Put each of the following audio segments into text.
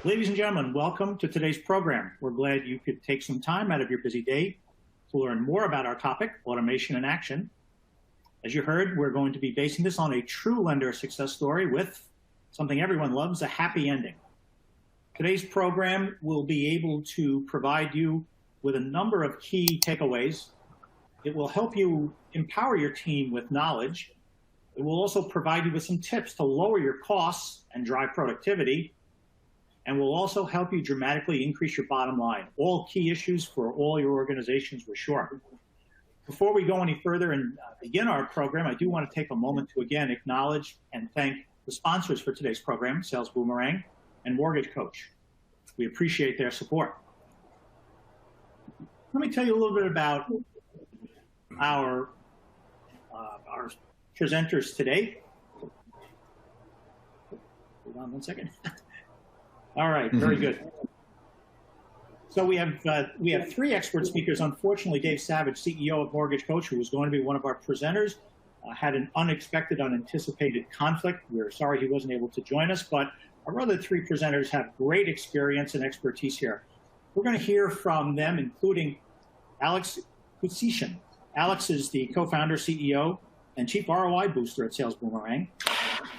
Ladies and gentlemen, welcome to today's program. We're glad you could take some time out of your busy day to learn more about our topic, automation in action. As you heard, we're going to be basing this on a true lender success story with something everyone loves, a happy ending. Today's program will be able to provide you with a number of key takeaways. It will help you empower your team with knowledge. It will also provide you with some tips to lower your costs and drive productivity, and will also help you dramatically increase your bottom line. All key issues for all your organizations, we're sure. Before we go any further and begin our program, I do want to take a moment to again acknowledge and thank the sponsors for today's program, Sales Boomerang and Mortgage Coach. We appreciate their support. Let me tell you a little bit about our presenters today. Hold on one second. All right, very good. So we have three expert speakers. Unfortunately, Dave Savage, CEO of Mortgage Coach, who was going to be one of our presenters, had an unexpected, unanticipated conflict. We're sorry he wasn't able to join us, but our other three presenters have great experience and expertise here. We're going to hear from them, including Alex Kutsishin. Alex is the co-founder, CEO, and chief ROI booster at Sales Boomerang.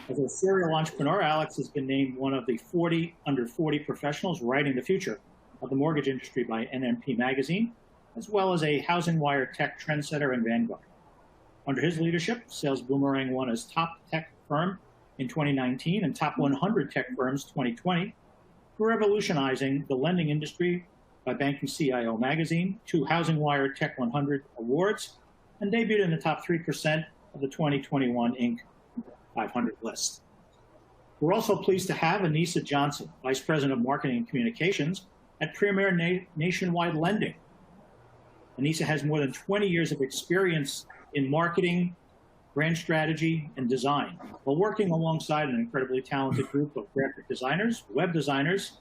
As a serial entrepreneur, Alex has been named one of the 40 under 40 professionals writing the future of the mortgage industry by NMP Magazine, as well as a Housing Wire tech trendsetter and vanguard. Under his leadership, Sales Boomerang won as top tech firm in 2019 and top 100 tech firms 2020, revolutionizing the lending industry by Banking CIO Magazine, 2 Housing Wire Tech 100 awards, and debuted in the top 3% of the 2021 Inc. 500 list. We're also pleased to have Anissa Johnson, Vice President of Marketing and Communications at Premier Nationwide Lending. Anissa has more than 20 years of experience in marketing, brand strategy, and design, while working alongside an incredibly talented group of graphic designers, web designers,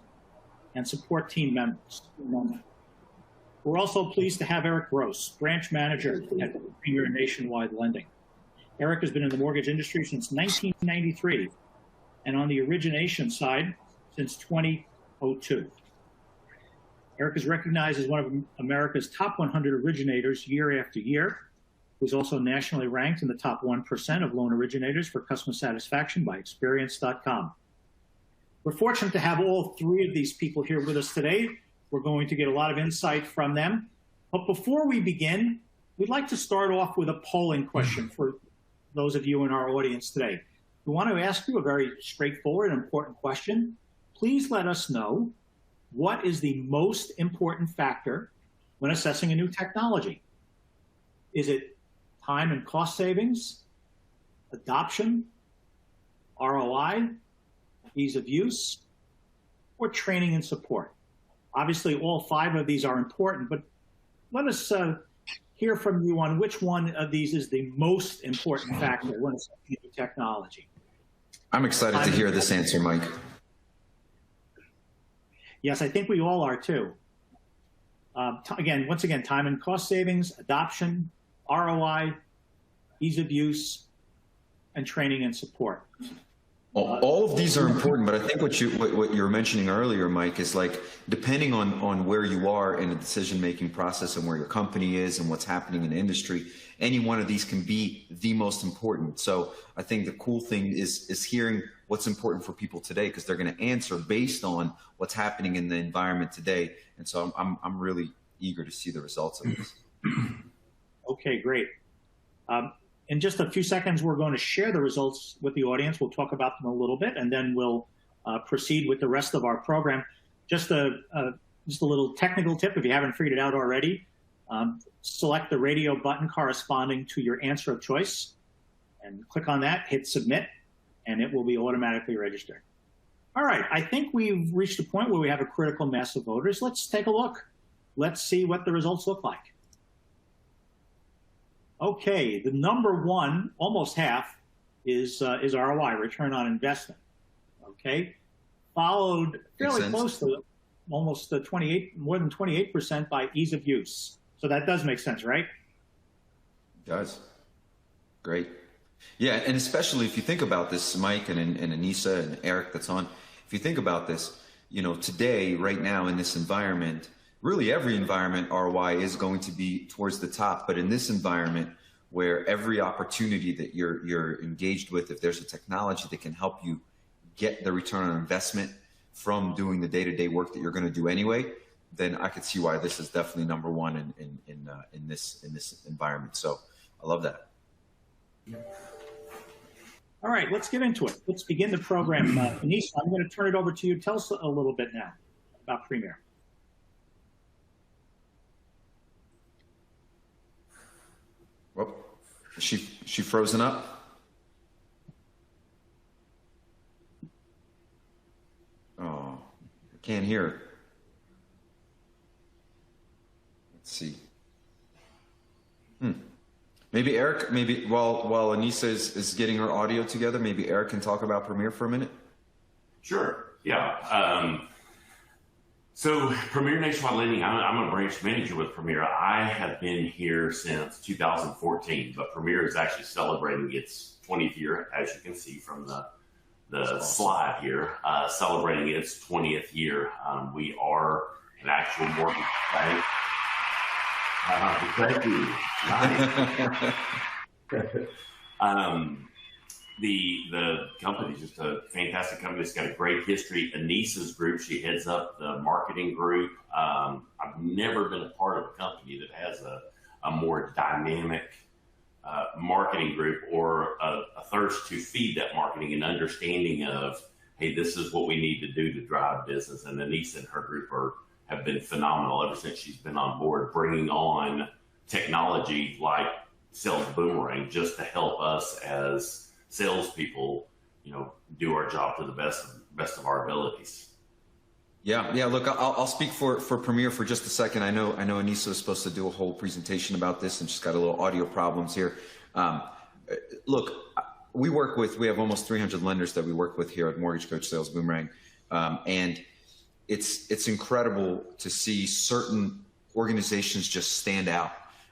and support team members. We're also pleased to have Eric Gross, Branch Manager at Premier Nationwide Lending. Eric has been in the mortgage industry since 1993 and on the origination side since 2002. Eric is recognized as one of America's top 100 originators year after year, who's also nationally ranked in the top 1% of loan originators for customer satisfaction by Experience.com. We're fortunate to have all three of these people here with us today. We're going to get a lot of insight from them. But before we begin, we'd like to start off with a polling question for those of you in our audience today. We want to ask you a very straightforward and important question. Please let us know, what is the most important factor when assessing a new technology? Is it time and cost savings, adoption, ROI, ease of use, or training and support? Obviously, all 5 of these are important, but let us hear from you on which one of these is the most important factor when assessing new technology. I'm excited to hear this answer, Mike. Yes, I think we all are too. Once again, time and cost savings, adoption, ROI, ease of use, and training and support. All of these are important, but I think what you were mentioning earlier, Mike, is like depending on where you are in the decision-making process and where your company is and what's happening in the industry, any one of these can be the most important. So I think the cool thing is hearing what's important for people today, because they're going to answer based on what's happening in the environment today. And so I'm really eager to see the results of this. Okay, great. In just a few seconds, we're going to share the results with the audience. We'll talk about them a little bit, and then we'll proceed with the rest of our program. Just a little technical tip, if you haven't figured it out already, select the radio button corresponding to your answer of choice, and click on that, hit submit, and it will be automatically registered. All right, I think we've reached a point where we have a critical mass of voters. Let's take a look. Let's see what the results look like. Okay, the number one, almost half, is ROI, return on investment. Okay, followed fairly close to almost more than 28% by ease of use. So that does make sense, right? It does. Great. Yeah, and especially if you think about this, Mike and Anissa and Eric that's on, if you think about this, today, right now in this environment, really every environment ROI is going to be towards the top. But in this environment where every opportunity that you're engaged with, if there's a technology that can help you get the return on investment from doing the day-to-day work that you're going to do anyway, then I could see why this is definitely number one in this environment. So I love that. All right, let's get into it. Let's begin the program. Anissa, I'm going to turn it over to you. Tell us a little bit now about Premier. Well, is she frozen up? Oh, I can't hear her. Let's see. Maybe Eric, while Anissa is getting her audio together, maybe Eric can talk about Premier for a minute. Sure. Yeah. So Premier Nationwide Lending, I'm a branch manager with Premier. I have been here since 2014, but Premier is actually celebrating its 20th year, as you can see from the slide here, celebrating its 20th year. We are an actual mortgage bank. Thank you. Nice. The company is just a fantastic company. It's got a great history. Anissa's group, she heads up the marketing group. I've never been a part of a company that has a more dynamic marketing group or a thirst to feed that marketing and understanding of, hey, this is what we need to do to drive business. And Anissa and her group have been phenomenal ever since she's been on board, bringing on technology like Sales Boomerang just to help us as salespeople, do our job to the best of our abilities. Yeah. Look, I'll speak for Premier for just a second. I know Anissa was supposed to do a whole presentation about this, and she's got a little audio problems here. Look, we have almost 300 lenders that we work with here at Mortgage Coach Sales Boomerang, and it's incredible to see certain organizations just stand out.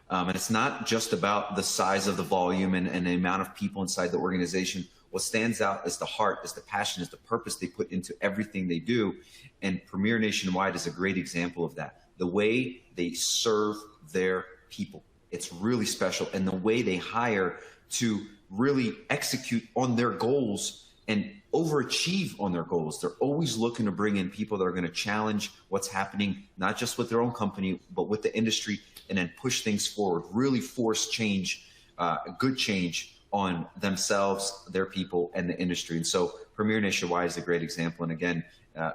And it's not just about the size of the volume and the amount of people inside the organization. What stands out is the heart, is the passion, is the purpose they put into everything they do. And Premier Nationwide is a great example of that. The way they serve their people, it's really special. And the way they hire to really execute on their goals and overachieve on their goals. They're always looking to bring in people that are going to challenge what's happening, not just with their own company, but with the industry, and then push things forward, really force change, good change on themselves, their people, and the industry. And so Premier Nationwide is a great example. And again,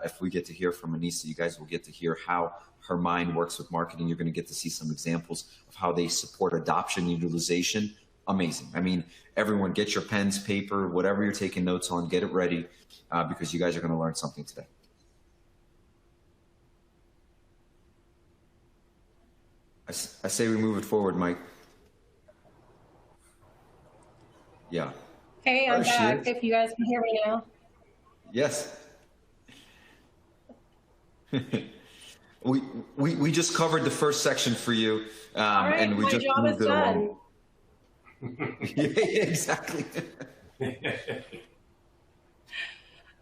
if we get to hear from Anissa, you guys will get to hear how her mind works with marketing. You're going to get to see some examples of how they support adoption and utilization. Amazing. I mean, everyone get your pens, paper, whatever you're taking notes on, get it ready, because you guys are going to learn something today. I say we move it forward, Mike. Yeah. Hey, I'm back. If you guys can hear me now. Yes. we just covered the first section for you, All right, and we my just job is moved it done. along. Yeah, exactly.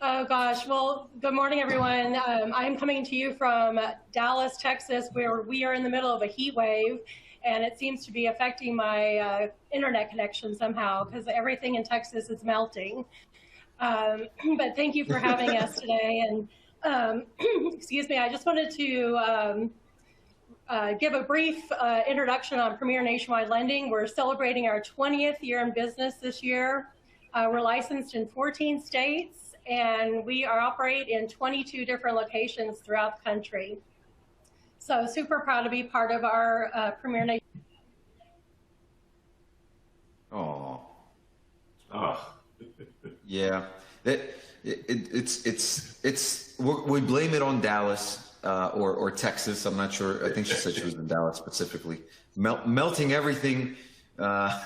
Oh gosh. Well, good morning, everyone. I'm coming to you from Dallas, Texas, where we are in the middle of a heat wave, and it seems to be affecting my internet connection somehow because everything in Texas is melting. But thank you for having us today. And excuse me, I just wanted to give a brief introduction on Premier Nationwide Lending. We're celebrating our 20th year in business this year. We're licensed in 14 states, and we operate in 22 different locations throughout the country. So super proud to be part of our Premier Nation. Oh. Oh. Yeah. We blame it on Dallas or Texas. I'm not sure. I think she said she was in Dallas specifically. Melting everything. It's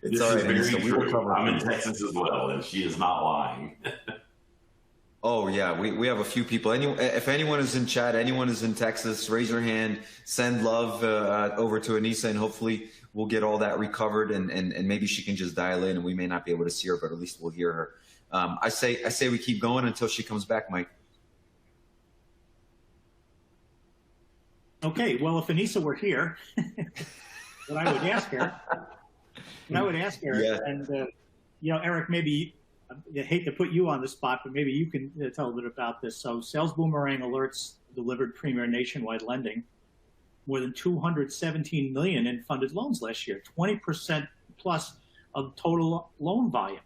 This all is right. very So true. I'm in Texas as well, and she is not lying. Oh yeah, we have a few people. If anyone is in chat, anyone is in Texas, raise your hand, send love over to Anissa, and hopefully we'll get all that recovered, and maybe she can just dial in, and we may not be able to see her, but at least we'll hear her. I say we keep going until she comes back, Mike. Okay, well, if Anissa were here, what I would ask her, Yeah. and Eric, maybe I hate to put you on the spot, but maybe you can tell a bit about this. So, Sales Boomerang Alerts delivered premier nationwide lending, more than 217 million in funded loans last year, 20% plus of total loan volume.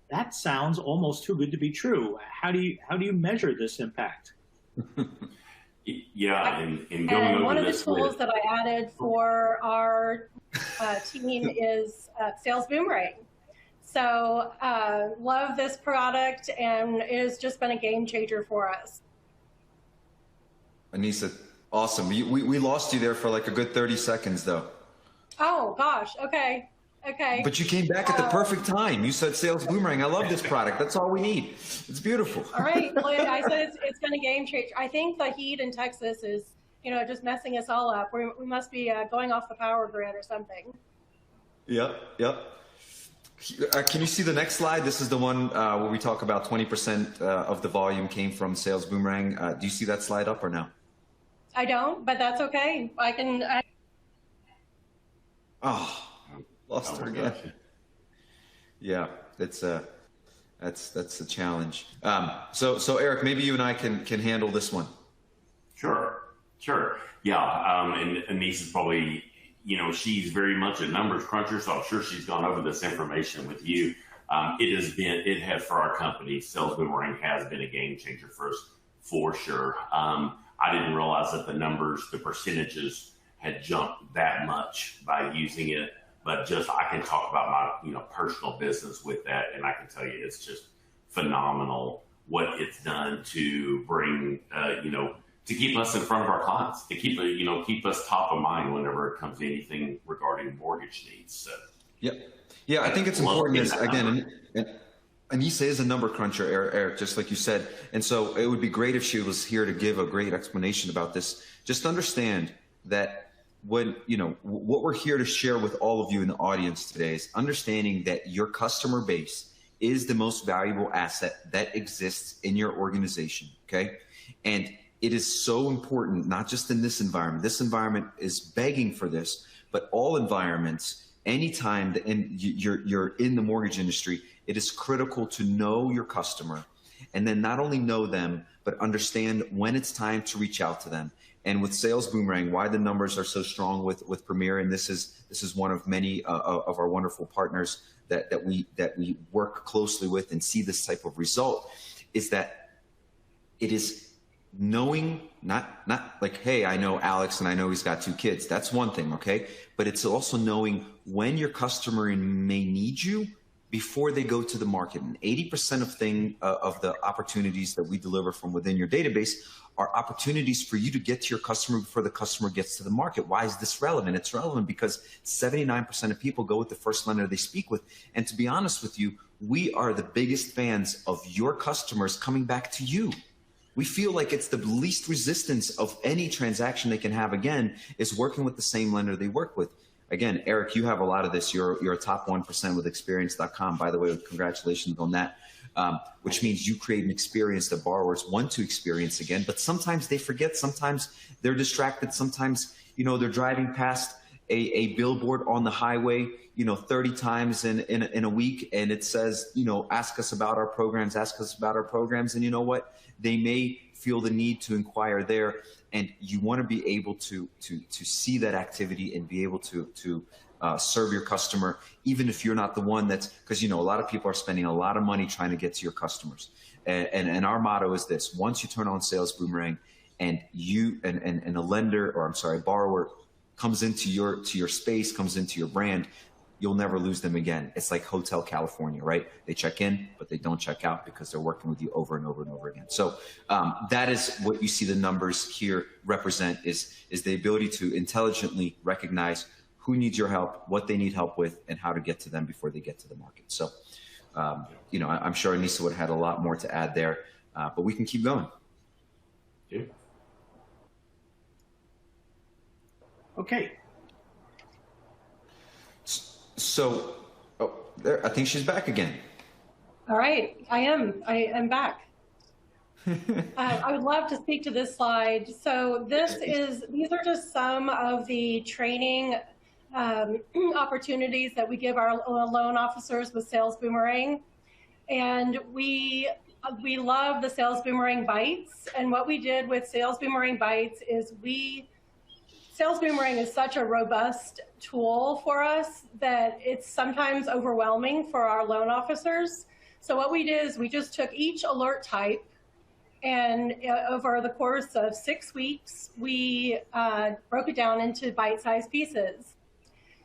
That sounds almost too good to be true. How do you measure this impact? Yeah, and going over one of the this tools that I added for our team is Sales Boomerang. So love this product, and it has just been a game changer for us. Anissa, awesome. We lost you there for like a good 30 seconds though. Oh gosh, okay. But you came back at the perfect time. You said Sales Boomerang. I love this product. That's all we need. It's beautiful. All right. Well, I said it's been a game changer. I think the heat in Texas is, just messing us all up. We must be going off the power grid or something. Yep. Can you see the next slide? This is the one where we talk about 20% of the volume came from Sales Boomerang. Do you see that slide up or no? I don't, but that's okay. I can. Oh. Lost her again. Yeah, that's a challenge. So Eric, maybe you and I can handle this one. Sure. Yeah, and Anissa's probably, she's very much a numbers cruncher, so I'm sure she's gone over this information with you. It has for our company, Sales Boomerang has been a game changer for us, for sure. I didn't realize that the percentages had jumped that much by using it. But I can talk about my, personal business with that, and I can tell you it's just phenomenal what it's done to bring, to keep us in front of our clients, to keep us top of mind whenever it comes to anything regarding mortgage needs. So, yeah, I think it's important. Again, Anissa is a number cruncher, Eric, just like you said, and so it would be great if she was here to give a great explanation about this. Just understand that. What we're here to share with all of you in the audience today is understanding that your customer base is the most valuable asset that exists in your organization, okay? And it is so important, not just in this environment. This environment is begging for this, but all environments, anytime you're in the mortgage industry, it is critical to know your customer, and then not only know them, but understand when it's time to reach out to them. And with Sales Boomerang, why the numbers are so strong with Premier, and this is one of many of our wonderful partners that we work closely with and see this type of result, is that it is knowing, not like, hey, I know Alex and I know he's got 2 kids. That's one thing, okay? But it's also knowing when your customer may need you before they go to the market. And 80% of the opportunities that we deliver from within your database are opportunities for you to get to your customer before the customer gets to the market. Why is this relevant? It's relevant because 79% of people go with the first lender they speak with. And to be honest with you, we are the biggest fans of your customers coming back to you. We feel like it's the least resistance of any transaction they can have, again, is working with the same lender they work with. Again, Eric, you have a lot of this. You're a top 1% with experience.com. By the way, congratulations on that, which means you create an experience that borrowers want to experience again. But sometimes they forget. Sometimes they're distracted. Sometimes, they're driving past a billboard on the highway, 30 times in a week. And it says, ask us about our programs, ask us about our programs. And you know what? They may feel the need to inquire there. And you want to be able to see that activity and be able to serve your customer, even if you're not the one that's, because a lot of people are spending a lot of money trying to get to your customers. And our motto is this: once you turn on Sales Boomerang and a lender, or I'm sorry, borrower comes into your space, comes into your brand, you'll never lose them again. It's like Hotel California, right? They check in, but they don't check out because they're working with you over and over and over again. So that is what you see the numbers here represent, is the ability to intelligently recognize who needs your help, what they need help with, and how to get to them before they get to the market. So you know, I'm sure Anissa would have had a lot more to add there, but we can keep going. Yeah. Okay. So, oh, there, I think she's back again. All right, I am back. I would love to speak to this slide. So these are just some of the training opportunities that we give our loan officers with Sales Boomerang. And we love the Sales Boomerang Bites. And what we did with Sales Boomerang Bites is Sales Boomerang is such a robust tool for us that it's sometimes overwhelming for our loan officers. So what we did is we just took each alert type, and over the course of 6 weeks, we broke it down into bite-sized pieces.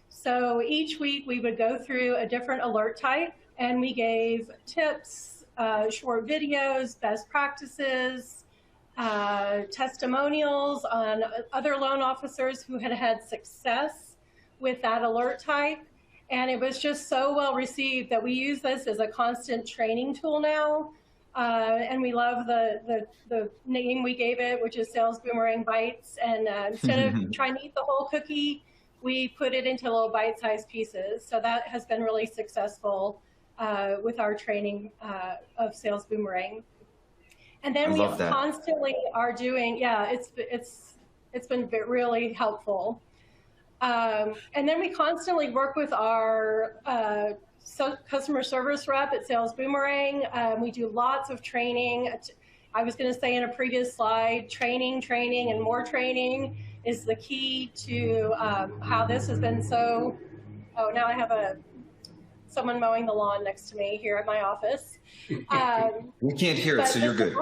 So each week we would go through a different alert type, and we gave tips, short videos, best practices, testimonials on other loan officers who had had success with that alert type. And it was just so well received that we use this as a constant training tool now. And we love the name we gave it, which is Sales Boomerang Bites. And instead of trying to eat the whole cookie, we put it into little bite-sized pieces. So that has been really successful with our training of Sales Boomerang. And then we constantly are doing, yeah, it's been really helpful. And then we constantly work with our customer service rep at Sales Boomerang. We do lots of training. I was going to say in a previous slide, training, and more training is the key to how this has been so. Oh, now I have someone mowing the lawn next to me here at my office. We can't hear it, so you're good.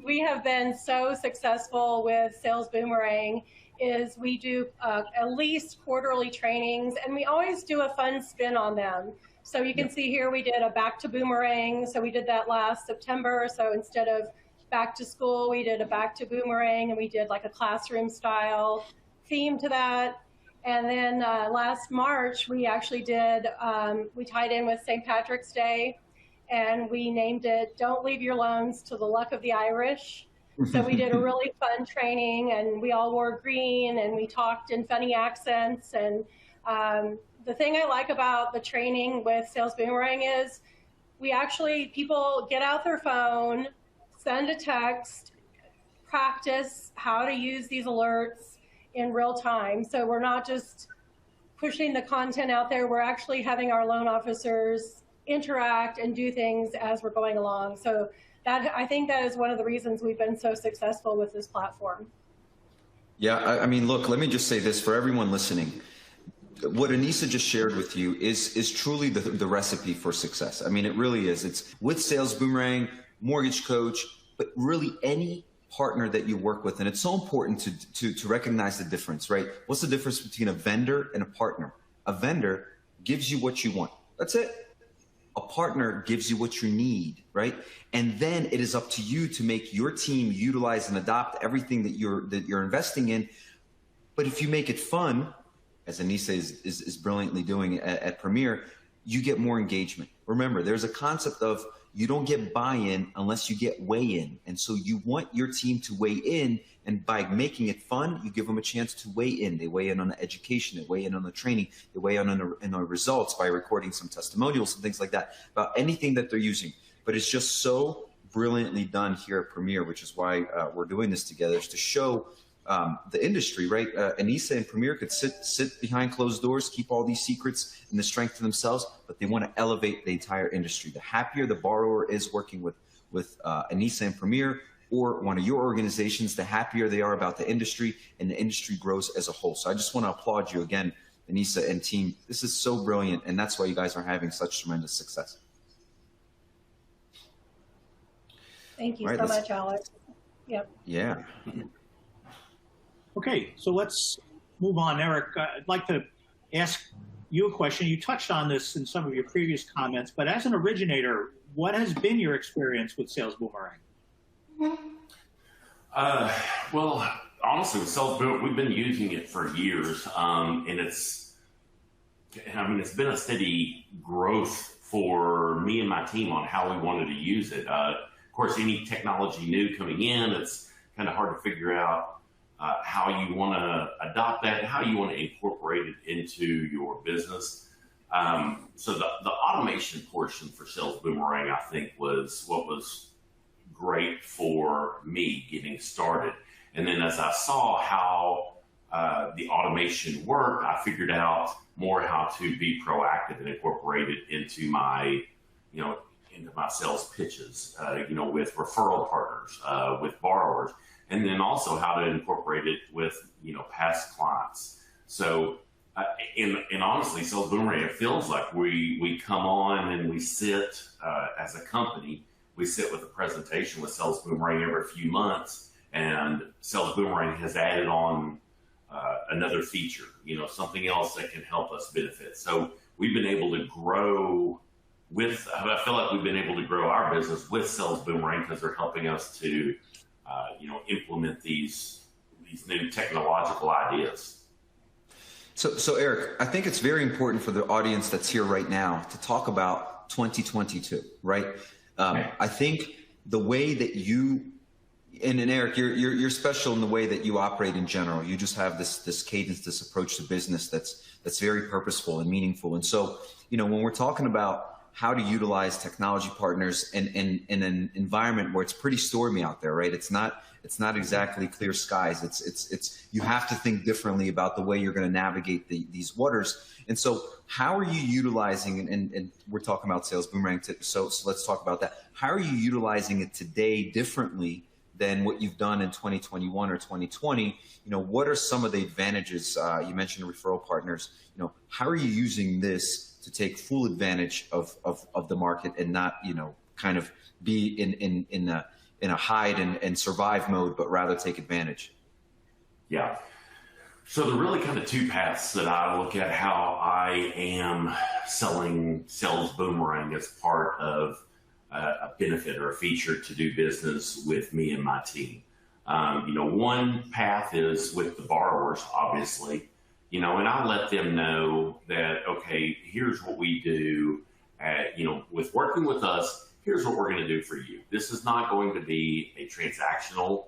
We have been so successful with Sales Boomerang. Is we do at least quarterly trainings, and we always do a fun spin on them. So you can see here we did a back to Boomerang. So we did that last September. So instead of back to school, we did a back to Boomerang, and we did like a classroom style theme to that. And then last March, we actually did, we tied in with St. Patrick's Day, and we named it Don't Leave Your Loans to the Luck of the Irish. So we did a really fun training, and we all wore green, and we talked in funny accents. And the thing I like about the training with Sales Boomerang is people get out their phone, send a text, practice how to use these alerts in real time. So we're not just pushing the content out there, we're actually having our loan officers interact and do things as we're going along. So I think that is one of the reasons we've been so successful with this platform. Yeah, I mean, look, let me just say this for everyone listening. What Anissa just shared with you is truly the recipe for success. I mean, it really is. It's with Sales Boomerang, Mortgage Coach, but really any partner that you work with. And it's so important to recognize the difference, right? What's the difference between a vendor and a partner? A vendor gives you what you want. That's it. A partner gives you what you need, right? And then it is up to you to make your team utilize and adopt everything that you're investing in. But if you make it fun, as Anissa is brilliantly doing at Premier, you get more engagement. Remember, there's a concept of you don't get buy-in unless you get weigh-in. And so you want your team to weigh in, and by making it fun, you give them a chance to weigh in. They weigh in on the education, they weigh in on the training, they weigh in on the results by recording some testimonials and things like that about anything that they're using. But it's just so brilliantly done here at Premier, which is why we're doing this together, is to show the industry, right? Anissa and Premier could sit behind closed doors, keep all these secrets and the strength to themselves, but they want to elevate the entire industry. The happier the borrower is working with Anissa and Premier or one of your organizations, the happier they are about the industry, and the industry grows as a whole. So I just want to applaud you again, Anissa and team. This is so brilliant, and that's why you guys are having such tremendous success. Thank you so much, Alex. Yep. Yeah. Okay, so let's move on. Eric, I'd like to ask you a question. You touched on this in some of your previous comments, but as an originator, what has been your experience with Sales Boomerang? Well, honestly, with Sales Boomerang, we've been using it for years, and it's been a steady growth for me and my team on how we wanted to use it. Of course, any technology new coming in, it's kind of hard to figure out how you want to adopt that and how you want to incorporate it into your business. So the automation portion for Sales Boomerang, I think, was what was great for me getting started. And then as I saw how the automation worked, I figured out more how to be proactive and incorporate it into my, into my sales pitches, with referral partners, with borrowers, and then also how to incorporate it with, past clients. So, and honestly, Sales Boomerang, it feels like we come on and we sit as a company, we sit with a presentation with Sales Boomerang every few months, and Sales Boomerang has added on another feature, something else that can help us benefit. So we've been able to grow I feel like we've been able to grow our business with Sales Boomerang because they're helping us to, implement these new technological ideas. So Eric, I think it's very important for the audience that's here right now to talk about 2022, right? I think the way that you, and Eric, you're special in the way that you operate in general. You just have this cadence, this approach to business that's very purposeful and meaningful. And so, when we're talking about how to utilize technology partners in an environment where it's pretty stormy out there, right? It's not exactly clear skies. It's you have to think differently about the way you're going to navigate these waters. And so how are you utilizing, and we're talking about Sales Boomerang, so let's talk about that. How are you utilizing it today differently than what you've done in 2021 or 2020? What are some of the advantages? You mentioned referral partners. How are you using this to take full advantage of the market and not, kind of be in a hide and survive mode, but rather take advantage? Yeah. So there are really kind of two paths that I look at how I am selling Sales Boomerang as part of a benefit or a feature to do business with me and my team. One path is with the borrowers, obviously, and I let them know that, okay, here's what we do, with working with us, here's what we're going to do for you. This is not going to be a transactional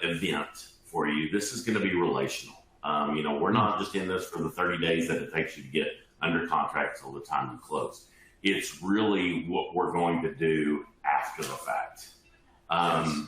event for you. This is going to be relational. We're not just in this for the 30 days that it takes you to get under contract till the time you close. It's really what we're going to do after the fact. And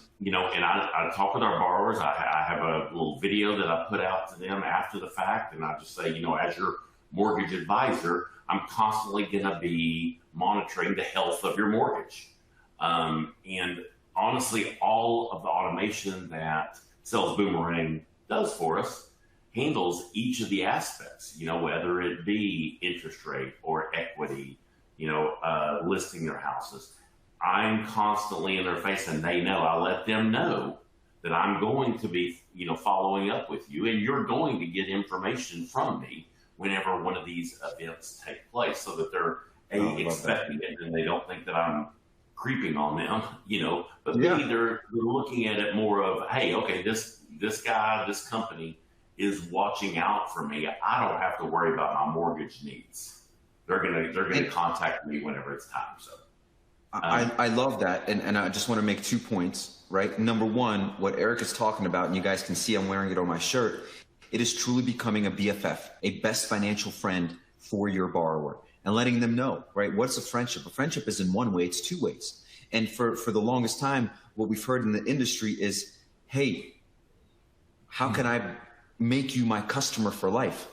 I talk with our borrowers. I have a little video that I put out to them after the fact, and I just say, as your mortgage advisor, I'm constantly going to be monitoring the health of your mortgage. And honestly, all of the automation that Sales Boomerang does for us handles each of the aspects, whether it be interest rate or equity, listing their houses. I'm constantly in their face, and they know. I let them know that I'm going to be, following up with you, and you're going to get information from me whenever one of these events take place, so that they're expecting it and they don't think that I'm creeping on them, But maybe they're looking at it more of, hey, okay, this guy, this company is watching out for me. I don't have to worry about my mortgage needs. They're gonna contact me whenever it's time. So. I love that, and I just want to make 2 points, right? Number one, what Eric is talking about, and you guys can see I'm wearing it on my shirt, it is truly becoming a BFF, a best financial friend for your borrower, and letting them know, right? What's a friendship? A friendship is in one way, it's two ways. And for the longest time, what we've heard in the industry is, hey, how can I make you my customer for life?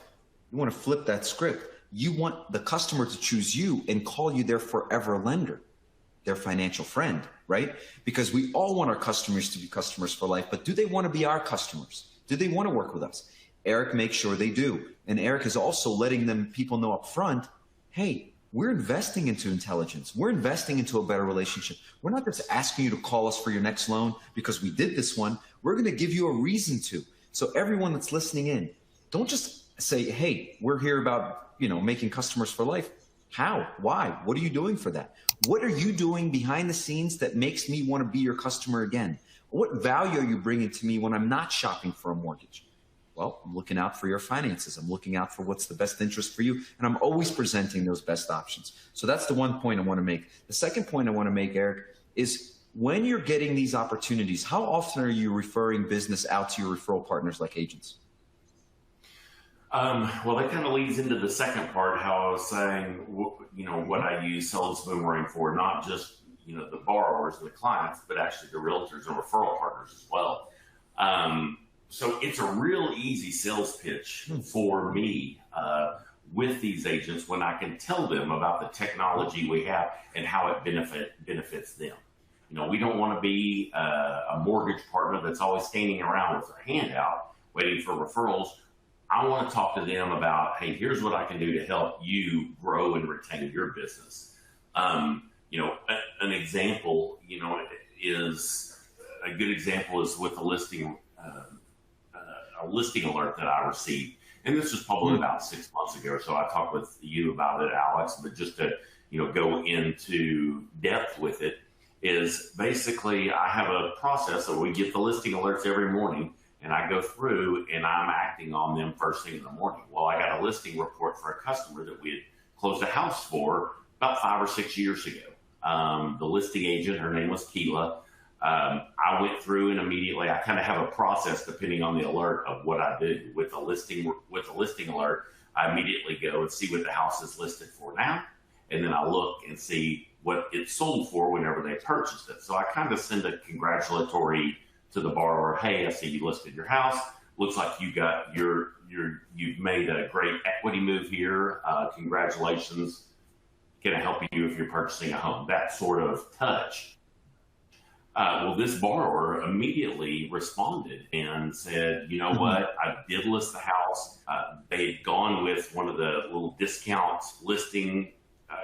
You want to flip that script. You want the customer to choose you and call you their forever lender, their financial friend, right? Because we all want our customers to be customers for life, but do they want to be our customers? Do they want to work with us? Eric makes sure they do. And Eric is also letting people know up front, hey, we're investing into intelligence. We're investing into a better relationship. We're not just asking you to call us for your next loan because we did this one. We're going to give you a reason to. So everyone that's listening in, don't just say, hey, we're here about, making customers for life. How? Why? What are you doing for that? What are you doing behind the scenes that makes me want to be your customer again? What value are you bringing to me when I'm not shopping for a mortgage? Well, I'm looking out for your finances. I'm looking out for what's the best interest for you. And I'm always presenting those best options. So that's the one point I want to make. The second point I want to make, Eric, is when you're getting these opportunities, how often are you referring business out to your referral partners like agents? Well, that kind of leads into the second part, how I was saying, what I use Sales Boomerang for, not just, the borrowers and the clients, but actually the realtors and referral partners as well. So it's a real easy sales pitch for me with these agents when I can tell them about the technology we have and how it benefits them. We don't want to be a mortgage partner that's always standing around with their hand out waiting for referrals. I want to talk to them about, hey, here's what I can do to help you grow and retain your business. An example, is a good example is with a listing alert that I received. And this was probably about 6 months ago. So I talked with you about it, Alex, but just to, go into depth with it is basically I have a process that we get the listing alerts every morning and I go through and I'm acting on them first thing in the morning. Well, I got a listing report for a customer that we had closed a house for about 5 or 6 years ago. The listing agent, her name was Keela. I went through and immediately I kind of have a process depending on the alert of what I do with the listing alert. I immediately go and see what the house is listed for now. And then I look and see what it sold for whenever they purchased it. So I kind of send a congratulatory to the borrower. Hey, I see you listed your house. Looks like you got you've made a great equity move here. Congratulations. Can I help you if you're purchasing a home? That sort of touch. Well, this borrower immediately responded and said, you know what, I did list the house. They'd gone with one of the little discount listing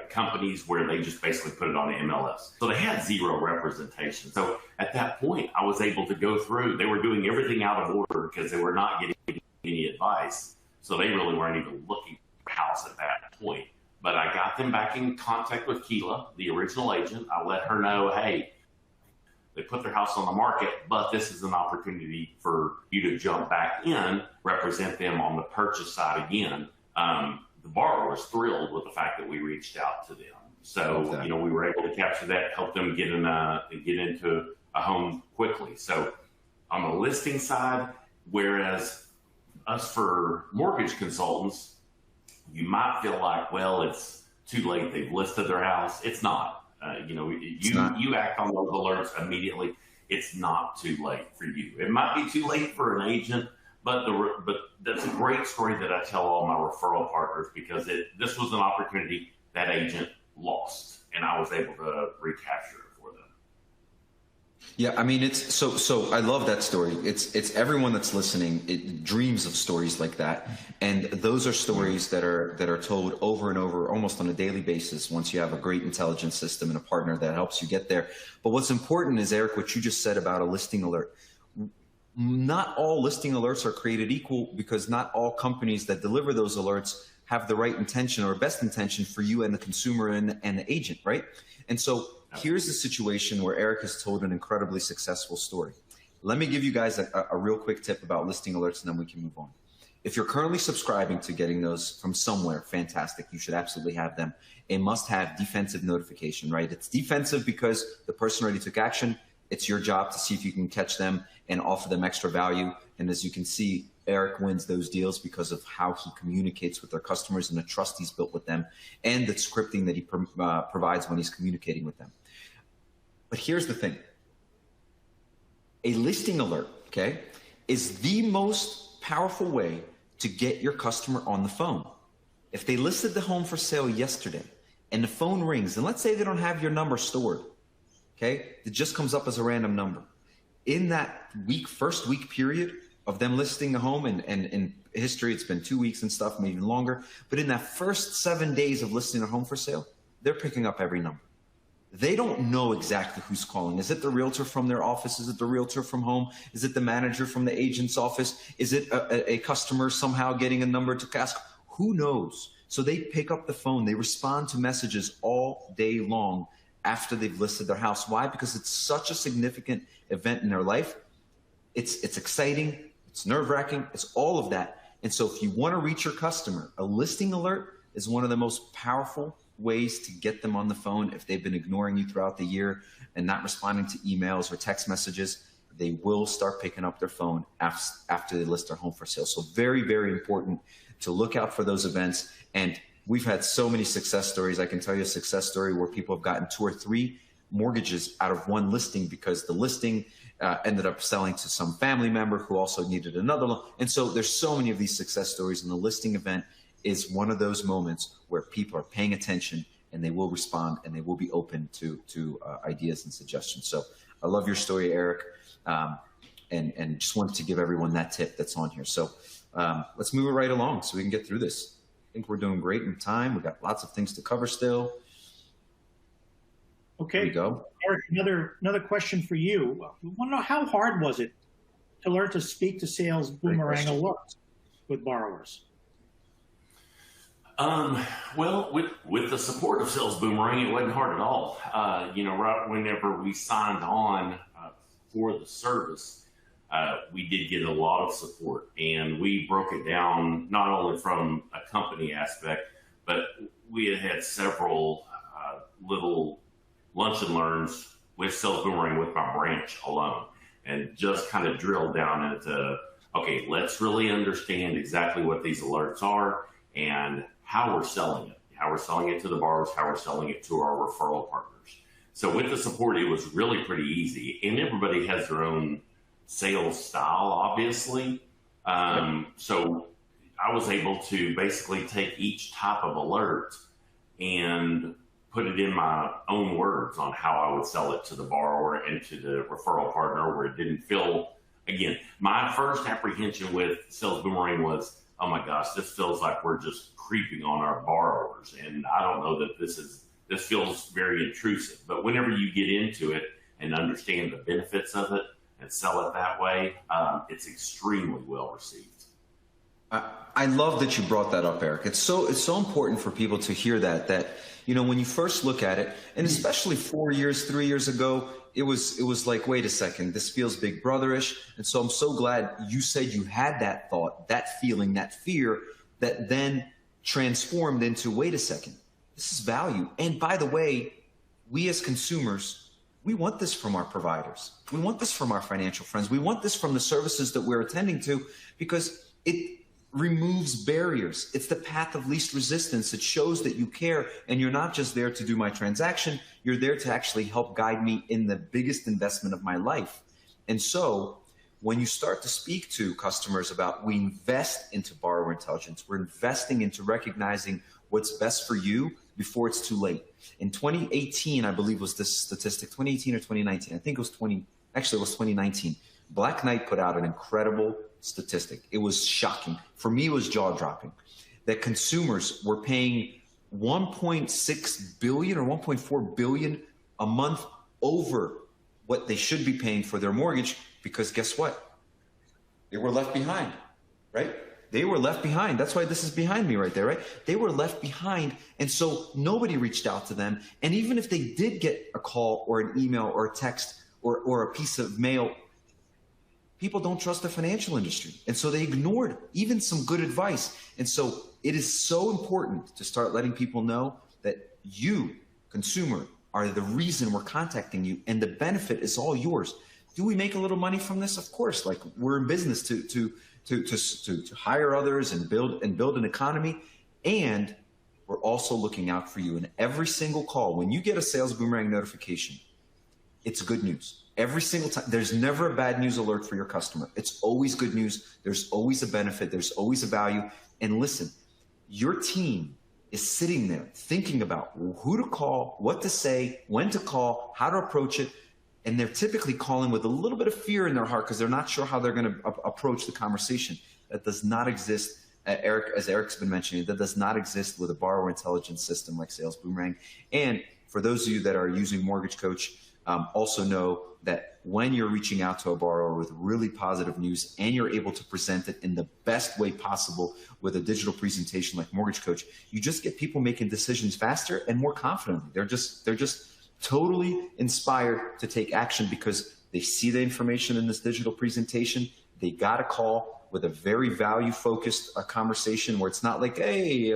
companies where they just basically put it on the MLS. So they had zero representation. So at that point, I was able to go through. They were doing everything out of order because they were not getting any advice. So they really weren't even looking for a house at that point. But I got them back in contact with Keela, the original agent. I let her know, hey, they put their house on the market, but this is an opportunity for you to jump back in, represent them on the purchase side again. The borrower was thrilled with the fact that we reached out to them. So, Exactly. We were able to capture that, help them get into a home quickly. So on the listing side, whereas us for mortgage consultants, you might feel like, well, it's too late. They've listed their house. It's not. You act on those alerts immediately. It's not too late for you. It might be too late for an agent, but that's a great story that I tell all my referral partners because this was an opportunity that agent lost, and I was able to recapture it for them. Yeah, I mean, it's so I love that story. It's everyone that's listening, it dreams of stories like that. And those are stories that are told over and over almost on a daily basis once you have a great intelligence system and a partner that helps you get there. But what's important is, Eric, what you just said about a listing alert. Not all listing alerts are created equal because not all companies that deliver those alerts have the right intention or best intention for you and the consumer and the agent, right? And so here's the situation where Eric has told an incredibly successful story. Let me give you guys a real quick tip about listing alerts and then we can move on. If you're currently subscribing to getting those from somewhere, fantastic. You should absolutely have them. A must-have defensive notification, right? It's defensive because the person already took action. It's your job to see if you can catch them and offer them extra value. And as you can see, Eric wins those deals because of how he communicates with their customers and the trust he's built with them and the scripting that he provides when he's communicating with them. But here's the thing. A listing alert, okay, is the most powerful way to get your customer on the phone. If they listed the home for sale yesterday and the phone rings, and let's say they don't have your number stored, okay, it just comes up as a random number. In that first week period of them listing the home, and in history, it's been 2 weeks and stuff, maybe even longer, but in that first 7 days of listing a home for sale, they're picking up every number. They don't know exactly who's calling. Is it the realtor from their office? Is it the realtor from home? Is it the manager from the agent's office? Is it a customer somehow getting a number to ask? Who knows? So they pick up the phone. They respond to messages all day long after they've listed their house. Why? Because it's such a significant event in their life. It's exciting. it's nerve-wracking, it's all of that. And so if you want to reach your customer, a listing alert is one of the most powerful ways to get them on the phone. If they've been ignoring you throughout the year and not responding to emails or text messages, they will start picking up their phone after they list their home for sale. So very, very important to look out for those events. And we've had so many success stories. I can tell you a success story where people have gotten 2 or 3 mortgages out of one listing because the listing ended up selling to some family member who also needed another loan. And so there's so many of these success stories, and the listing event is one of those moments where people are paying attention and they will respond and they will be open to ideas and suggestions. So I love your story, Eric, and just wanted to give everyone that tip that's on here. So let's move it right along so we can get through this. I think we're doing great in time. We've got lots of things to cover still. Okay, there we go. Eric, another question for you. We want to know, how hard was it to learn to speak to sales Boomerang alerts with borrowers? Well, with the support of Sales Boomerang, it wasn't hard at all. Right whenever we signed on for the service, we did get a lot of support, and we broke it down not only from a company aspect, but we had several little lunch and learns with Sales Boomerang with my branch alone, and just kind of drilled down into, okay, let's really understand exactly what these alerts are and how we're selling it to the borrowers, how we're selling it to our referral partners. So with the support, it was really pretty easy, and everybody has their own sales style, obviously. So I was able to basically take each type of alert and put it in my own words on how I would sell it to the borrower and to the referral partner, where it didn't feel, again, my first apprehension with Sales Boomerang was, oh my gosh, this feels like we're just creeping on our borrowers. And I don't know that this feels very intrusive. But whenever you get into it and understand the benefits of it and sell it that way, it's extremely well received. I love that you brought that up, Eric. It's so important for people to hear that when you first look at it, and especially 3 years ago, it was like, wait a second, this feels Big Brotherish. And so I'm so glad you said you had that thought, that feeling, that fear that then transformed into, wait a second, this is value. And by the way, we as consumers, we want this from our providers. We want this from our financial friends. We want this from the services that we're attending to, because it removes barriers. It's the path of least resistance. It shows that you care, and you're not just there to do my transaction. You're there to actually help guide me in the biggest investment of my life. And so when you start to speak to customers about, we invest into borrower intelligence, we're investing into recognizing what's best for you before it's too late. In 2018, I believe was this statistic, 2018 or 2019, I think it was 2019. Black Knight put out an incredible statistic. It was shocking. For me, it was jaw-dropping that consumers were paying $1.6 billion or $1.4 billion a month over what they should be paying for their mortgage, because guess what? They were left behind, right? They were left behind. That's why this is behind me right there, right? They were left behind, and so nobody reached out to them. And even if they did get a call or an email or a text or a piece of mail, people don't trust the financial industry. And so they ignored even some good advice. And so it is so important to start letting people know that you, consumer, are the reason we're contacting you, and the benefit is all yours. Do we make a little money from this? Of course. Like, we're in business to hire others and build an economy. And we're also looking out for you. And every single call, when you get a Sales Boomerang notification, it's good news. Every single time. There's never a bad news alert for your customer. It's always good news. There's always a benefit. There's always a value. And listen, your team is sitting there thinking about who to call, what to say, when to call, how to approach it. And they're typically calling with a little bit of fear in their heart because they're not sure how they're going to approach the conversation. That does not exist, Eric, as Eric's been mentioning, that does not exist with a borrower intelligence system like Sales Boomerang. And for those of you that are using Mortgage Coach, also know that when you're reaching out to a borrower with really positive news and you're able to present it in the best way possible with a digital presentation like Mortgage Coach, you just get people making decisions faster and more confidently. They're just totally inspired to take action because they see the information in this digital presentation. they got a call with a very value-focused conversation where it's not like, hey,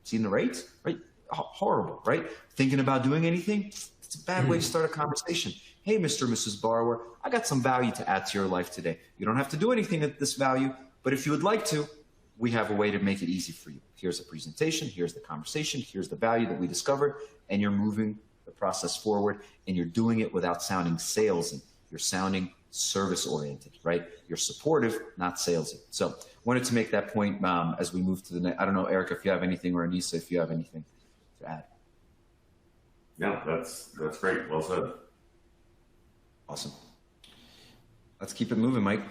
seen the rates, right? Horrible, right? Thinking about doing anything? It's a bad way to start a conversation. Hey, Mr. or Mrs. Borrower, I got some value to add to your life today. You don't have to do anything at this value, but if you would like to, we have a way to make it easy for you. Here's a presentation, here's the conversation, here's the value that we discovered, and you're moving the process forward, and you're doing it without sounding salesy. You're sounding service-oriented, right? You're supportive, not salesy. So wanted to make that point as we move to the next. I don't know, Eric, if you have anything, or Anissa, if you have anything to add. No, that's great. Well said. Awesome. Let's keep it moving, Mike.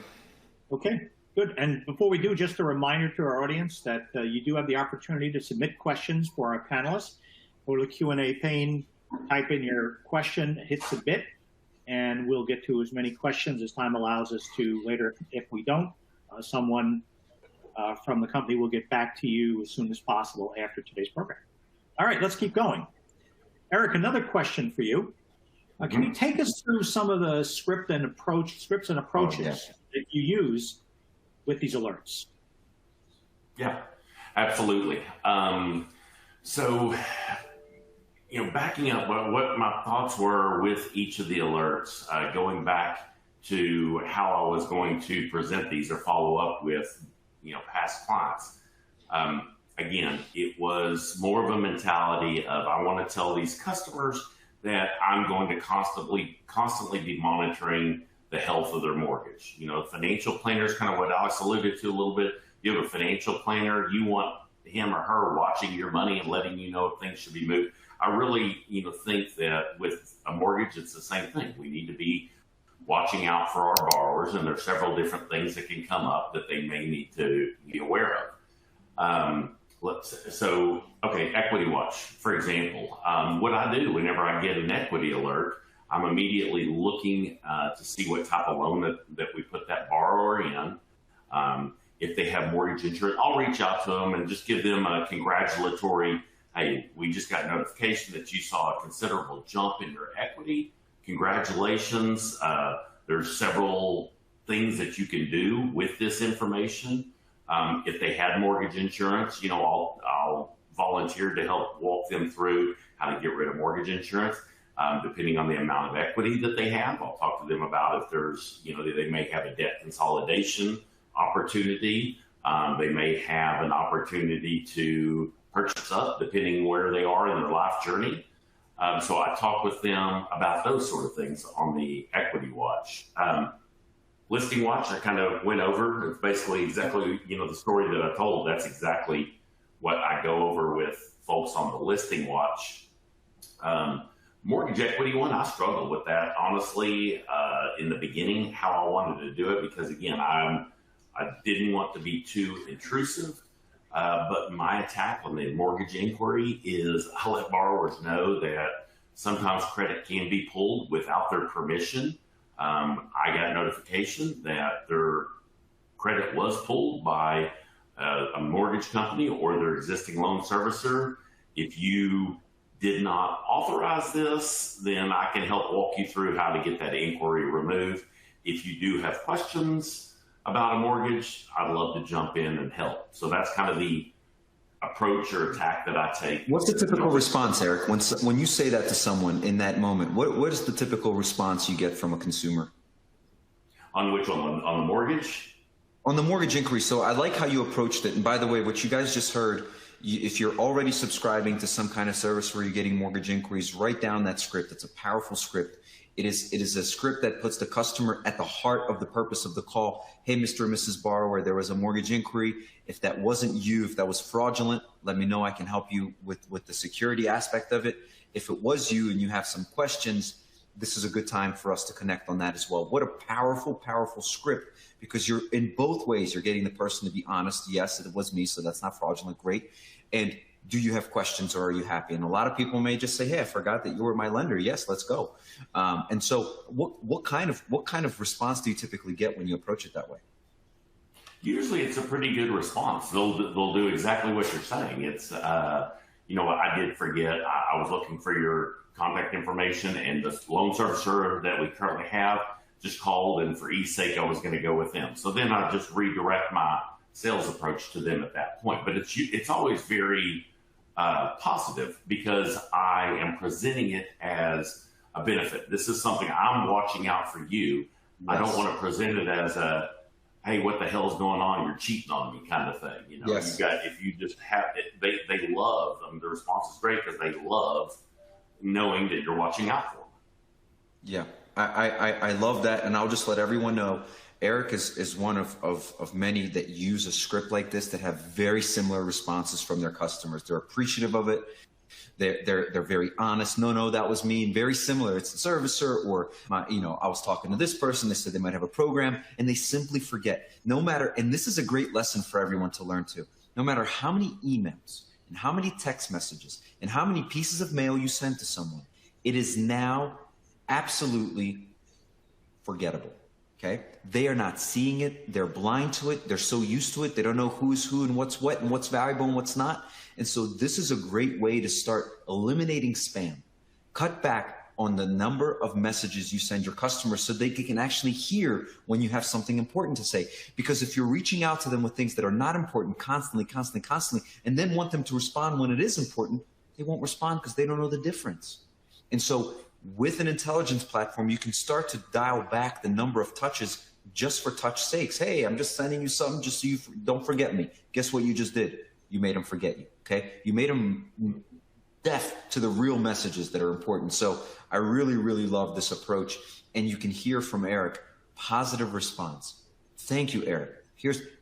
Okay, good. And before we do, just a reminder to our audience that you do have the opportunity to submit questions for our panelists. Go to the Q&A pane, type in your question, hit submit, and we'll get to as many questions as time allows us to later. If we don't, someone from the company will get back to you as soon as possible after today's program. All right, let's keep going. Eric, another question for you. Can you take us through some of the scripts and approaches that you use with these alerts? Yeah, absolutely. So, backing up what my thoughts were with each of the alerts, going back to how I was going to present these or follow up with, past clients. Again, it was more of a mentality of I want to tell these customers that I'm going to constantly be monitoring the health of their mortgage. Financial planner is kind of what Alex alluded to a little bit. You have a financial planner, you want him or her watching your money and letting you know if things should be moved. I really, think that with a mortgage, it's the same thing. We need to be watching out for our borrowers, and there's several different things that can come up that they may need to be aware of. Equity watch, for example. What I do whenever I get an equity alert, I'm immediately looking to see what type of loan that we put that borrower in. If they have mortgage insurance, I'll reach out to them and just give them a congratulatory, hey, we just got notification that you saw a considerable jump in your equity. Congratulations. There's several things that you can do with this information. If they had mortgage insurance, I'll volunteer to help walk them through how to get rid of mortgage insurance. Depending on the amount of equity that they have, I'll talk to them about if there's, they may have a debt consolidation opportunity. They may have an opportunity to purchase up depending where they are in their life journey. So I talk with them about those sort of things on the equity watch. Listing watch, I kind of went over. It's basically exactly, the story that I told. That's exactly what I go over with folks on the listing watch. Mortgage equity one, I struggled with that, honestly, in the beginning, how I wanted to do it, because again, I didn't want to be too intrusive. But my attack on the mortgage inquiry is I let borrowers know that sometimes credit can be pulled without their permission. I got notification that their credit was pulled by a mortgage company or their existing loan servicer. If you did not authorize this, then I can help walk you through how to get that inquiry removed. If you do have questions about a mortgage, I'd love to jump in and help. So that's kind of the approach or attack that I take. What's the typical response, Eric? When you say that to someone in that moment, what is the typical response you get from a consumer? On which one? On the mortgage? On the mortgage inquiry. So I like how you approached it. And by the way, what you guys just heard, if you're already subscribing to some kind of service where you're getting mortgage inquiries, write down that script. It's a powerful script. It is a script that puts the customer at the heart of the purpose of the call. Hey, Mr. and Mrs. Borrower, there was a mortgage inquiry. If that wasn't you, if that was fraudulent, let me know. I can help you with the security aspect of it. If it was you and you have some questions, this is a good time for us to connect on that as well. What a powerful, powerful script, because you're in both ways. You're getting the person to be honest. Yes, it was me, so that's not fraudulent. Great. And do you have questions or are you happy? And a lot of people may just say, hey, I forgot that you were my lender. Yes, let's go. And so what kind of response do you typically get when you approach it that way? Usually it's a pretty good response. They'll do exactly what you're saying. It's, I did forget. I was looking for your contact information, and the loan servicer that we currently have just called, and for ease sake, I was going to go with them. So then I just redirect my sales approach to them at that point. But it's always very positive because I am presenting it as a benefit. This is something I'm watching out for you. Yes. I don't want to present it as a, hey, what the hell's going on? You're cheating on me kind of thing. You know, yes. If you just have it, they love them. The response is great because they love knowing that you're watching out for them. Yeah, I love that. And I'll just let everyone know, Eric is one of many that use a script like this that have very similar responses from their customers. They're appreciative of it. They're very honest. No, that was me. And very similar. It's the servicer, or I was talking to this person. They said they might have a program, and they simply forget. No matter, and this is a great lesson for everyone to learn too. No matter how many emails and how many text messages and how many pieces of mail you send to someone, it is now absolutely forgettable. Okay, they are not seeing it. They're blind to it. They're so used to it. They don't know who's who and what's what and what's valuable and what's not. And so this is a great way to start eliminating spam. Cut back on the number of messages you send your customers so they can actually hear when you have something important to say. Because if you're reaching out to them with things that are not important constantly, and then want them to respond when it is important, they won't respond because they don't know the difference. And so with an intelligence platform, you can start to dial back the number of touches just for touch sakes. Hey, I'm just sending you something just so you don't forget me. Guess what you just did? You made them forget you. Okay, you made them deaf to the real messages that are important. So I really, really love this approach. And you can hear from Eric, positive response. Thank you, Eric.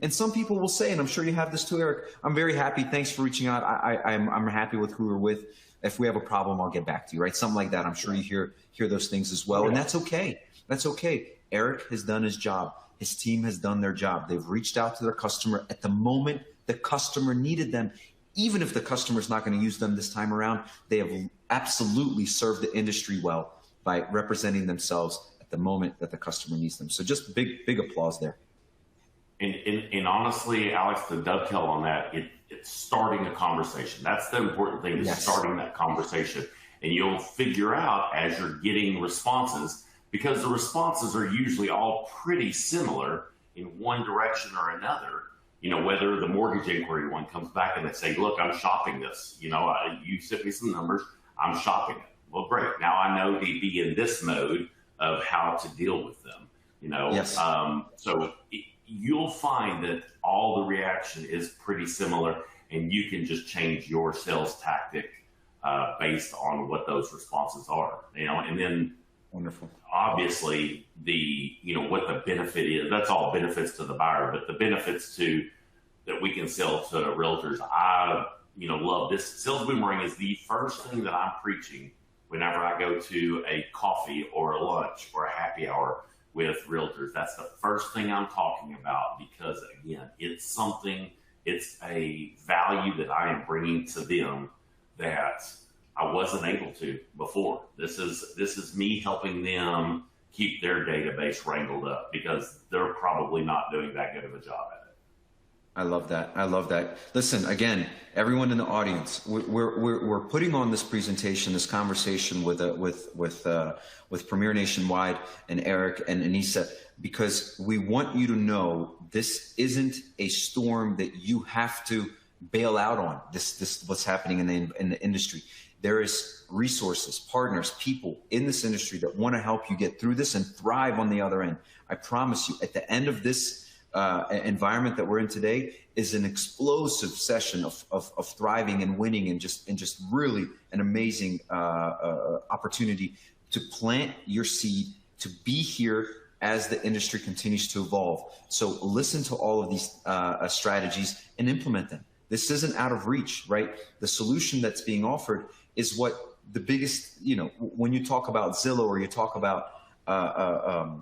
And some people will say, and I'm sure you have this too, Eric, I'm very happy. Thanks for reaching out. I'm happy with who we're with. If we have a problem, I'll get back to you, right? Something like that. I'm sure you hear those things as well. And that's okay. That's okay. Eric has done his job. His team has done their job. They've reached out to their customer at the moment the customer needed them. Even if the customer is not going to use them this time around, they have absolutely served the industry well by representing themselves at the moment that the customer needs them. So just big applause there. And honestly, Alex, to dovetail on that, it's starting a conversation. That's the important thing, is starting that conversation. And you'll figure out as you're getting responses, because the responses are usually all pretty similar in one direction or another. You know, whether the mortgage inquiry one comes back and they say, look, I'm shopping this. You know, you sent me some numbers. I'm shopping it. Well, great. Now I know to be in this mode of how to deal with them. You know, so you'll find that all the reaction is pretty similar, and you can just change your sales tactic based on what those responses are. You know, and then wonderful. Obviously, what the benefit is. That's all benefits to the buyer, but the benefits that we can sell to realtors. I love this. Sales Boomerang is the first thing that I'm preaching whenever I go to a coffee or a lunch or a happy hour with realtors. That's the first thing I'm talking about, because again, it's a value that I am bringing to them that I wasn't able to before. This is me helping them keep their database wrangled up, because they're probably not doing that good of a job at it. I love that. Listen, again, everyone in the audience, we're putting on this presentation, this conversation with Premier Nationwide and Eric and Anissa, because we want you to know this isn't a storm that you have to bail out on. This what's happening in the industry. There is resources, partners, people in this industry that want to help you get through this and thrive on the other end. I promise you, at the end of this environment that we're in today is an explosive session of thriving and winning, and just really an amazing opportunity to plant your seed, to be here as the industry continues to evolve. So listen to all of these strategies and implement them. This isn't out of reach, right? The solution that's being offered is what the biggest, when you talk about Zillow or you talk about, a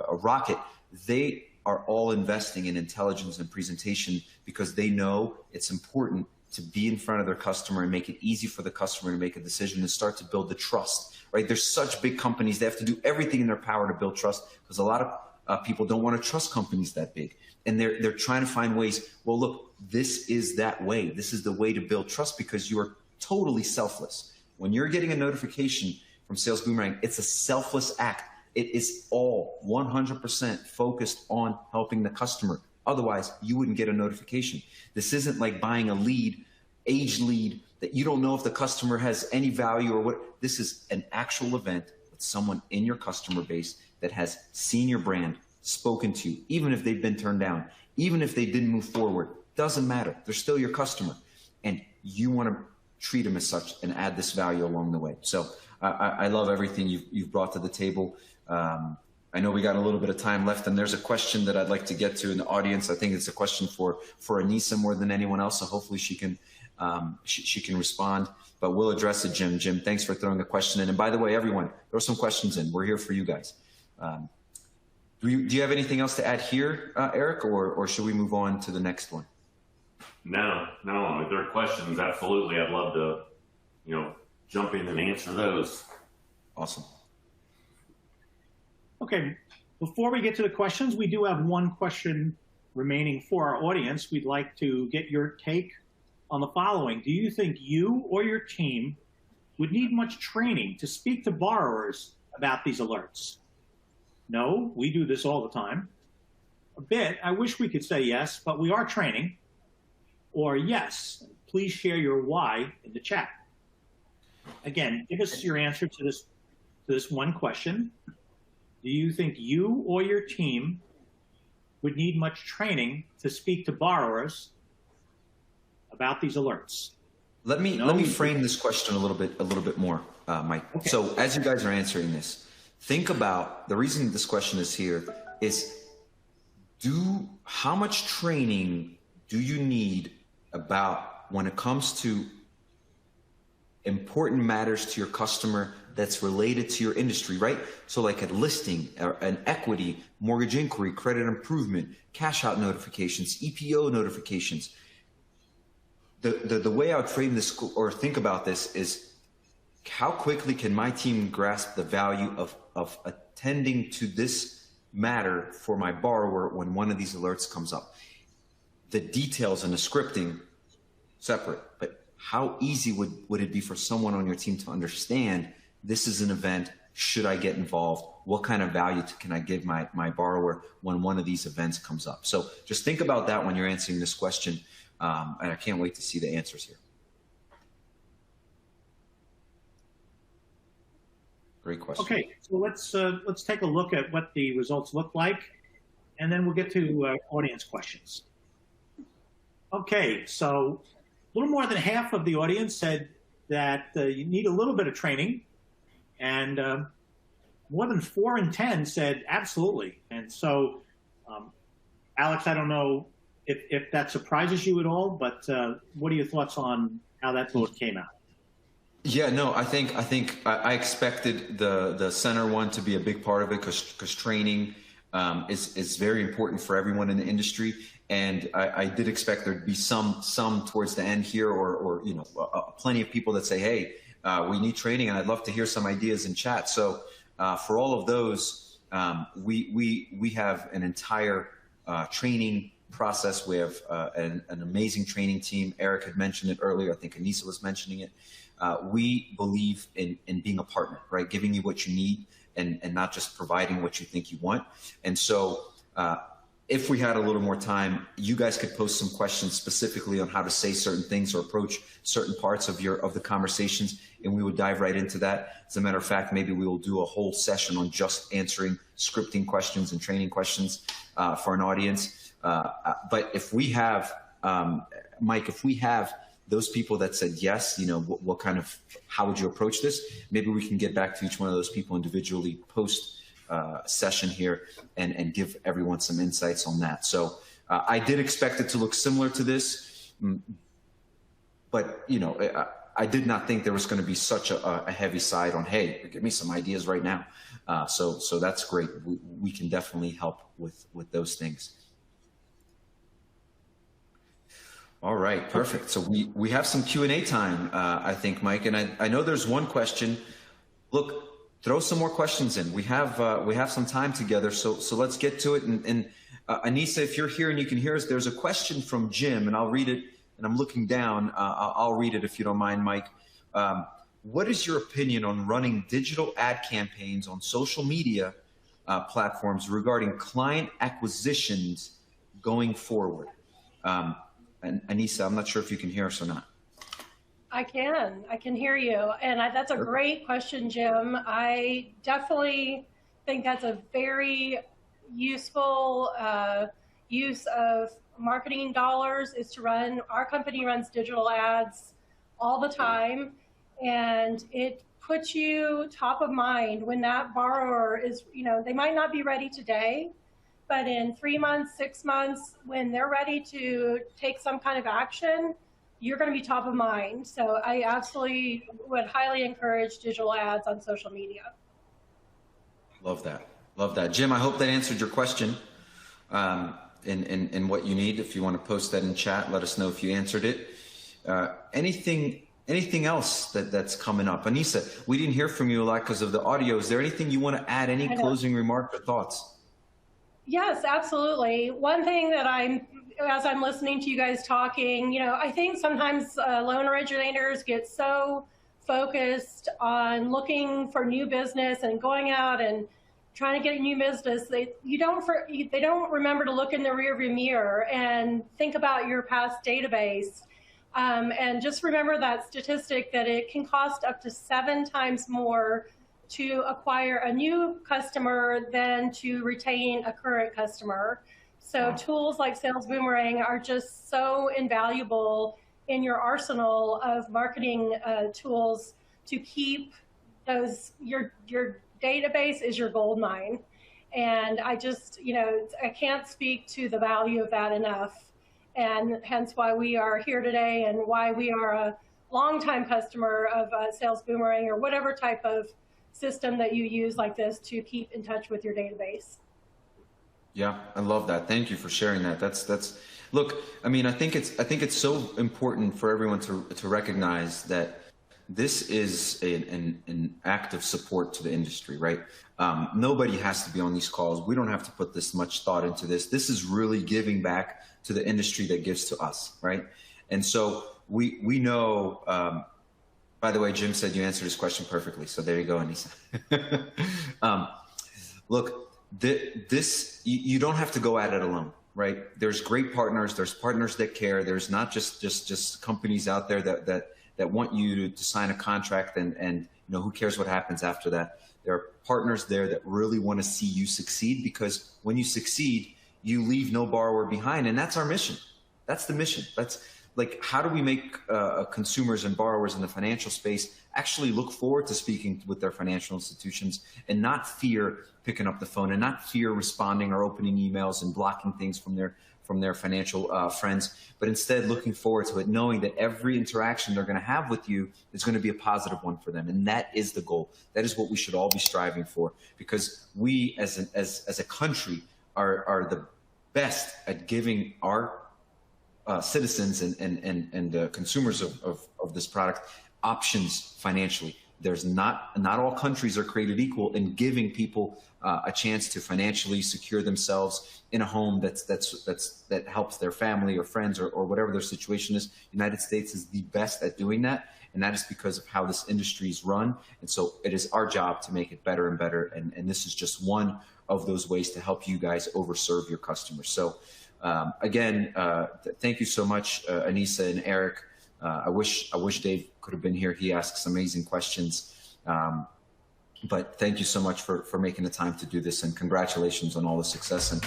Rocket, they are all investing in intelligence and presentation because they know it's important to be in front of their customer and make it easy for the customer to make a decision and start to build the trust, right? There's such big companies, they have to do everything in their power to build trust, because a lot of people don't want to trust companies that big. And they're trying to find ways, well, look, this is that way. This is the way to build trust, because you are totally selfless. When you're getting a notification from Sales Boomerang, it's a selfless act. It is all 100% focused on helping the customer. Otherwise, you wouldn't get a notification. This isn't like buying a lead, age lead, that you don't know if the customer has any value or what. This is an actual event with someone in your customer base that has seen your brand, spoken to you, even if they've been turned down, even if they didn't move forward, doesn't matter. They're still your customer. And you want to treat them as such and add this value along the way. So I love everything you've brought to the table. I know we got a little bit of time left, and there's a question that I'd like to get to in the audience. I think it's a question for Anissa more than anyone else, so hopefully she can respond. But we'll address it, Jim. Jim, thanks for throwing the question in. And by the way, everyone, throw some questions in. We're here for you guys. Do you have anything else to add here, Eric, or should we move on to the next one? No. If there are questions, absolutely. I'd love to, jump in and answer those. Awesome. Okay, before we get to the questions, we do have one question remaining for our audience. We'd like to get your take on the following. Do you think you or your team would need much training to speak to borrowers about these alerts? No, we do this all the time. A bit. I wish we could say yes, but we are training. Or yes, please share your why in the chat. Again, give us your answer to this one question. Do you think you or your team would need much training to speak to borrowers about these alerts? Let me frame this question a little bit more, Mike. Okay. So as you guys are answering this, think about the reason this question is here is how much training do you need about when it comes to important matters to your customer that's related to your industry, right? So like a listing, or an equity, mortgage inquiry, credit improvement, cash out notifications, EPO notifications. The way I would frame this or think about this is how quickly can my team grasp the value of attending to this matter for my borrower when one of these alerts comes up. The details and the scripting, separate, but how easy would it be for someone on your team to understand this is an event, should I get involved? What kind of value can I give my borrower when one of these events comes up? So just think about that when you're answering this question, and I can't wait to see the answers here. Great question. Okay, so let's take a look at what the results look like, and then we'll get to audience questions. Okay, so a little more than half of the audience said that you need a little bit of training, and more than 4 in 10 said absolutely. And so, Alex, I don't know if that surprises you at all, but what are your thoughts on how that vote came out? Yeah, no, I think I expected the center one to be a big part of it because training is very important for everyone in the industry. And I did expect there'd be some towards the end here, or plenty of people that say, hey, we need training, and I'd love to hear some ideas in chat. So for all of those, we have an entire training process. We have an amazing training team. Eric had mentioned it earlier. I think Anissa was mentioning it. We believe in being a partner, right? Giving you what you need and not just providing what you think you want. And so if we had a little more time, you guys could post some questions specifically on how to say certain things or approach certain parts of the conversations, and we would dive right into that. As a matter of fact, maybe we will do a whole session on just answering scripting questions and training questions for an audience. But if we have, Mike, if we have those people that said yes, how would you approach this? Maybe we can get back to each one of those people individually post session here and give everyone some insights on that. So I did expect it to look similar to this, but I did not think there was going to be such a heavy side on, hey, give me some ideas right now. So that's great. We can definitely help with those things. All right, perfect. So we have some Q&A time, I think, Mike, and I know there's one question. Look, throw some more questions in. We have some time together, so let's get to it. And Anissa, if you're here and you can hear us, there's a question from Jim, and I'll read it. And I'm looking down. I'll read it if you don't mind, Mike. What is your opinion on running digital ad campaigns on social media platforms regarding client acquisitions going forward. And Anissa, I'm not sure if you can hear us or not. I can hear you. And that's a great question, Jim. I definitely think that's a very useful use of marketing dollars is to run, our company runs digital ads all the time, and it puts you top of mind when that borrower is, they might not be ready today, but in 3 months, 6 months, when they're ready to take some kind of action, you're going to be top of mind. So I absolutely would highly encourage digital ads on social media. Love that. Love that. Jim, I hope that answered your question and what you need. If you want to post that in chat, let us know if you answered it. Anything else that's coming up? Anissa, we didn't hear from you a lot because of the audio. Is there anything you want to add? Any closing remarks or thoughts? Yes, absolutely. One thing that as I'm listening to you guys talking, I think sometimes loan originators get so focused on looking for new business and going out and trying to get new business, they don't remember to look in the rearview mirror and think about your past database. And just remember that statistic that it can cost up to 7 times more to acquire a new customer than to retain a current customer. So tools like Sales Boomerang are just so invaluable in your arsenal of marketing tools to keep those, your database is your gold mine. And I just, I can't speak to the value of that enough. And hence why we are here today and why we are a longtime customer of Sales Boomerang or whatever type of system that you use like this to keep in touch with your database. Yeah, I love that. Thank you for sharing that. That's look, I mean, I think it's so important for everyone to recognize that this is an act of support to the industry, right? Nobody has to be on these calls. We don't have to put this much thought into this. This is really giving back to the industry that gives to us, right? And so we know, by the way, Jim said you answered his question perfectly. So there you go, Anissa. Look, this you don't have to go at it alone, right? There's great partners. There's partners that care. There's not just companies out there that want you to sign a contract and who cares what happens after that. There are partners there that really want to see you succeed, because when you succeed, you leave no borrower behind. And that's our mission. That's the mission. That's like, how do we make consumers and borrowers in the financial space actually look forward to speaking with their financial institutions and not fear picking up the phone and not fear responding or opening emails and blocking things from their financial friends, but instead looking forward to it, knowing that every interaction they're going to have with you is going to be a positive one for them. And that is the goal. That is what we should all be striving for, because we as a country are the best at giving our citizens and consumers of this product options financially. There's not all countries are created equal in giving people a chance to financially secure themselves in a home that helps their family or friends or whatever their situation is. United States is the best at doing that, and that is because of how this industry is run. And so it is our job to make it better and better. And this is just one of those ways to help you guys overserve your customers. So again, thank you so much, Anissa and Eric. I wish Dave could have been here. He asks amazing questions. But thank you so much for making the time to do this, and congratulations on all the success. And